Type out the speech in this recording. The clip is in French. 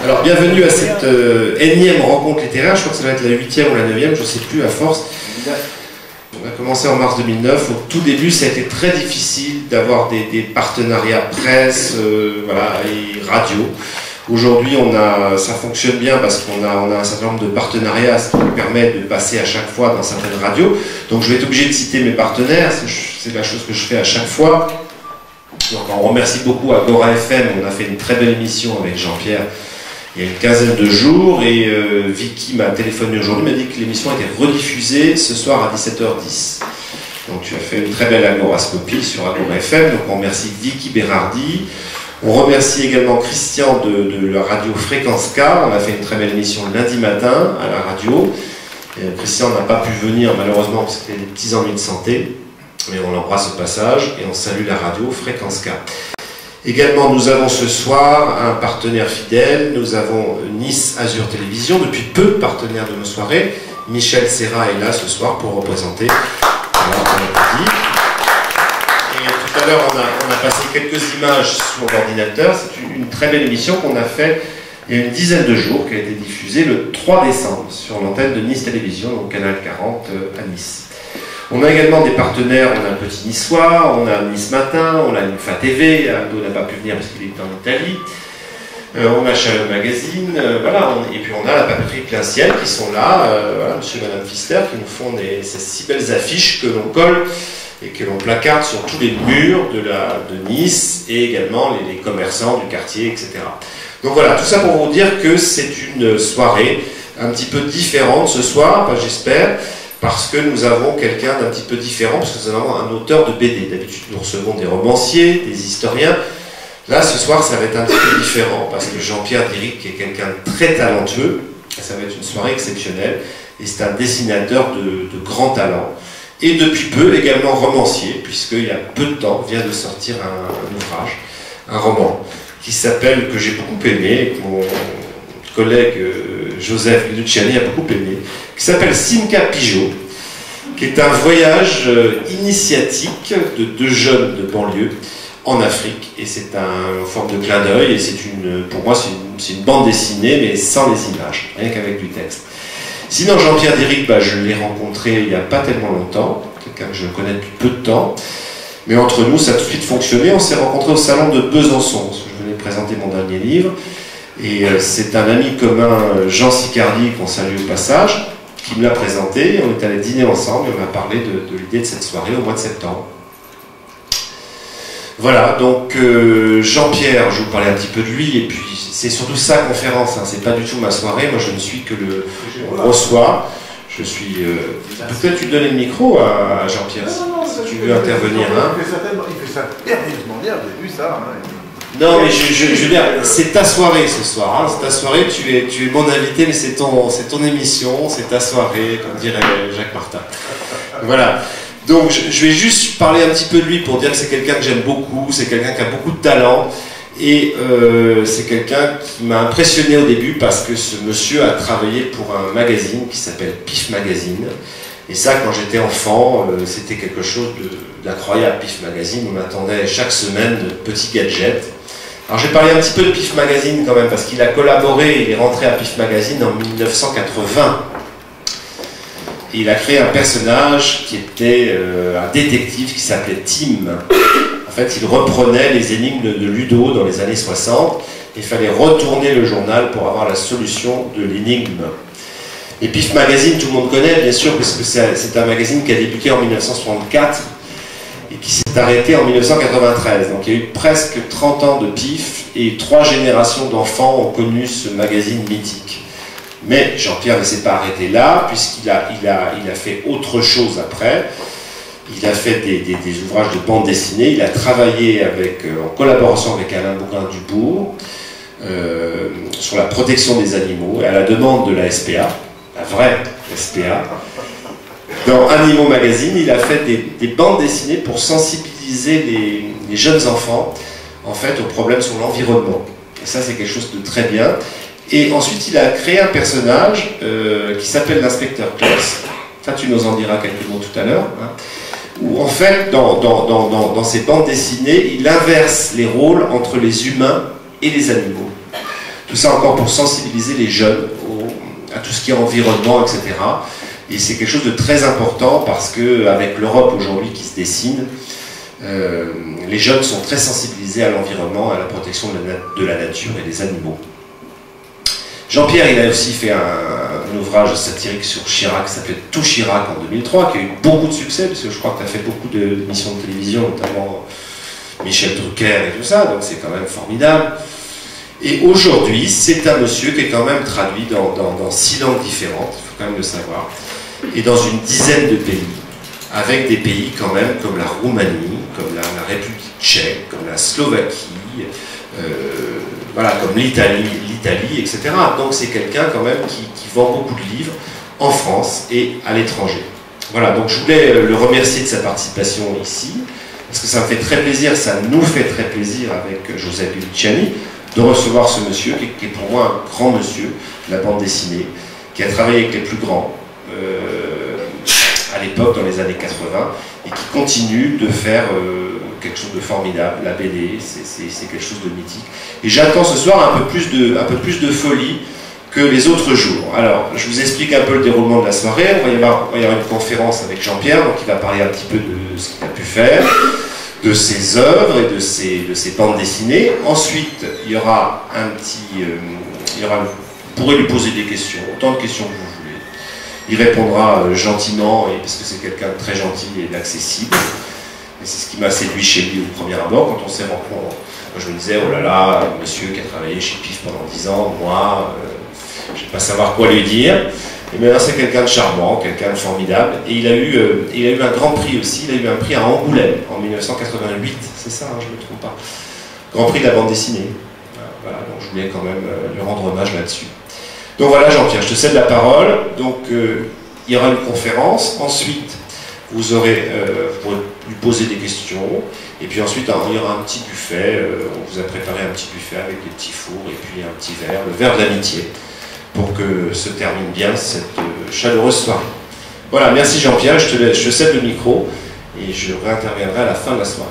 Alors bienvenue à cette énième rencontre littéraire, je crois que ça va être la 8e ou la 9e, je ne sais plus à force. On a commencé en mars 2009, au tout début ça a été très difficile d'avoir des partenariats presse voilà, et radio. Aujourd'hui ça fonctionne bien parce qu'on a un certain nombre de partenariats, ce qui nous permet de passer à chaque fois dans certaines radios. Donc je vais être obligé de citer mes partenaires, c'est la chose que je fais à chaque fois. Donc on remercie beaucoup Agora FM, on a fait une très belle émission avec Jean-Pierre il y a une quinzaine de jours et Vicky m'a téléphoné aujourd'hui, m'a dit que l'émission a été rediffusée ce soir à 17h10. Donc tu as fait une très belle agorascopie sur Agora FM, donc on remercie Vicky Berardi. On remercie également Christian de la radio Fréquence K, on a fait une très belle émission le lundi matin à la radio. Et Christian n'a pas pu venir malheureusement parce qu'il a des petits ennuis de santé, mais on l'embrasse au passage et on salue la radio Fréquence K. Également, nous avons ce soir un partenaire fidèle, nous avons Nice Azur Télévision, depuis peu partenaire de nos soirées. Michel Serra est là ce soir pour représenter. Voilà, on dit. Et tout à l'heure, on a passé quelques images sur l'ordinateur. C'est une très belle émission qu'on a faite il y a une dizaine de jours, qui a été diffusée le 3 décembre sur l'antenne de Nice Télévision, donc Canal 40 à Nice. On a également des partenaires, on a un petit Niçois, on a Nice Matin, on a Ninfa TV, Aldo n'a pas pu venir parce qu'il est en Italie, on a Shalom Magazine, voilà, et puis on a la papeterie Clincienne qui sont là, voilà, monsieur et madame Pfister, qui nous font ces si belles affiches que l'on colle et que l'on placarde sur tous les murs de Nice et également les commerçants du quartier, etc. Donc voilà, tout ça pour vous dire que c'est une soirée un petit peu différente ce soir, j'espère. Parce que nous avons quelqu'un d'un petit peu différent, parce que nous avons un auteur de BD. D'habitude, nous recevons des romanciers, des historiens. Là, ce soir, ça va être un petit peu différent, parce que Jean-Pierre Diric est quelqu'un de très talentueux. Ça va être une soirée exceptionnelle. Et c'est un dessinateur de grand talent. Et depuis peu, également romancier, puisqu'il y a peu de temps, vient de sortir un ouvrage, un roman, qui s'appelle, que j'ai beaucoup aimé, et que mon collègue Joseph Luciani a beaucoup aimé, qui s'appelle Simca Pigeot, qui est un voyage initiatique de deux jeunes de banlieue en Afrique, et c'est une forme de clin d'œil, et pour moi c'est une bande dessinée, mais sans les images, rien qu'avec du texte. Sinon Jean-Pierre Diric, je l'ai rencontré il n'y a pas tellement longtemps, quelqu'un que je connais depuis peu de temps, mais entre nous ça a tout de suite fonctionné, on s'est rencontrés au salon de Besançon, parce que je venais présenter mon dernier livre, et c'est un ami commun, Jean Sicardi, qu'on salue au passage, qui me l'a présenté. On est allé dîner ensemble et on a parlé de l'idée de cette soirée au mois de septembre. Voilà, donc Jean-Pierre, je vais vous parler un petit peu de lui, et puis c'est surtout sa conférence, hein, c'est pas du tout ma soirée, moi je ne suis que le reçoit. Je suis. Peut-être tu donnes le micro à Jean-Pierre si tu veux intervenir. Hein. Il fait ça merveilleusement bien, vous avez vu ça hein. Non, mais je veux dire, c'est ta soirée ce soir, hein, c'est ta soirée, tu es mon invité, mais c'est ton émission, c'est ta soirée, comme dirait Jacques Martin. Voilà. Donc, je vais juste parler un petit peu de lui pour dire que c'est quelqu'un que j'aime beaucoup, c'est quelqu'un qui a beaucoup de talent, et c'est quelqu'un qui m'a impressionné au début parce que ce monsieur a travaillé pour un magazine qui s'appelle Pif Magazine. Et ça, quand j'étais enfant, c'était quelque chose d'incroyable, Pif Magazine. On attendait chaque semaine de petits gadgets. Alors j'ai parlé un petit peu de Pif Magazine quand même, parce qu'il a collaboré, il est rentré à Pif Magazine en 1980. Et il a créé un personnage qui était un détective qui s'appelait Tim. En fait, il reprenait les énigmes de Ludo dans les années 60. Il fallait retourner le journal pour avoir la solution de l'énigme. Et Pif Magazine, tout le monde connaît, bien sûr, parce que c'est un magazine qui a débuté en 1964 et qui s'est arrêté en 1993. Donc il y a eu presque 30 ans de Pif et 3 générations d'enfants ont connu ce magazine mythique. Mais Jean-Pierre ne s'est pas arrêté là, puisqu'il a fait autre chose après. Il a fait des ouvrages de bande dessinée, il a travaillé en collaboration avec Alain Bougrain-Dubourg sur la protection des animaux, et à la demande de la SPA, la vraie SPA. Dans Animaux Magazine, il a fait des bandes dessinées pour sensibiliser les jeunes enfants en fait, aux problèmes sur l'environnement. Et ça, c'est quelque chose de très bien. Et ensuite, il a créé un personnage qui s'appelle l'inspecteur Klotz. Ça, tu nous en diras quelques mots tout à l'heure. Hein, où en fait, dans ces bandes dessinées, il inverse les rôles entre les humains et les animaux. Tout ça encore pour sensibiliser les jeunes à tout ce qui est environnement, etc. Et c'est quelque chose de très important parce qu'avec l'Europe aujourd'hui qui se dessine, les jeunes sont très sensibilisés à l'environnement, à la protection de la nature et des animaux. Jean-Pierre, il a aussi fait un ouvrage satirique sur Chirac qui s'appelait Tout Chirac en 2003, qui a eu beaucoup de succès, parce que je crois que tu as fait beaucoup d'émissions de télévision, notamment Michel Drucker et tout ça, donc c'est quand même formidable. Et aujourd'hui, c'est un monsieur qui est quand même traduit dans 6 langues différentes, il faut quand même le savoir, et dans une dizaine de pays, avec des pays quand même comme la Roumanie, comme la République tchèque, comme la Slovaquie, voilà, comme l'Italie, etc. Donc c'est quelqu'un quand même qui vend beaucoup de livres en France et à l'étranger. Voilà, donc je voulais le remercier de sa participation ici, parce que ça me fait très plaisir, ça nous fait très plaisir avec Joseph Luciani, de recevoir ce monsieur qui est pour moi un grand monsieur de la bande dessinée, qui a travaillé avec les plus grands à l'époque, dans les années 80, et qui continue de faire quelque chose de formidable. La BD, c'est quelque chose de mythique. Et j'attends ce soir un peu plus de folie que les autres jours. Alors, je vous explique un peu le déroulement de la soirée. Il va y avoir une conférence avec Jean-Pierre, donc il va parler un petit peu de ce qu'il a pu faire, de ses œuvres et de ses bandes dessinées. Ensuite, il y aura vous pourrez lui poser des questions, autant de questions que vous voulez. Il répondra gentiment, parce que c'est quelqu'un de très gentil et d'accessible. Et c'est ce qui m'a séduit chez lui au premier abord, quand on s'est rencontrés. Je me disais, oh là là, monsieur qui a travaillé chez PIF pendant 10 ans, moi, je ne vais pas savoir quoi lui dire. Et maintenant, c'est quelqu'un de charmant, quelqu'un de formidable. Et il a eu un grand prix aussi, il a eu un prix à Angoulême en 1988, c'est ça, hein, je ne me trompe pas. Grand prix de la bande dessinée. Voilà, donc je voulais quand même lui rendre hommage là-dessus. Donc voilà, Jean-Pierre, je te cède la parole. Donc il y aura une conférence. Ensuite, vous pourrez lui poser des questions. Et puis ensuite, il y aura un petit buffet. On vous a préparé un petit buffet avec des petits fours et puis un petit verre, le verre de l'amitié, pour que se termine bien cette chaleureuse soirée. Voilà, merci Jean-Pierre. Je te cède le micro et je réinterviendrai à la fin de la soirée.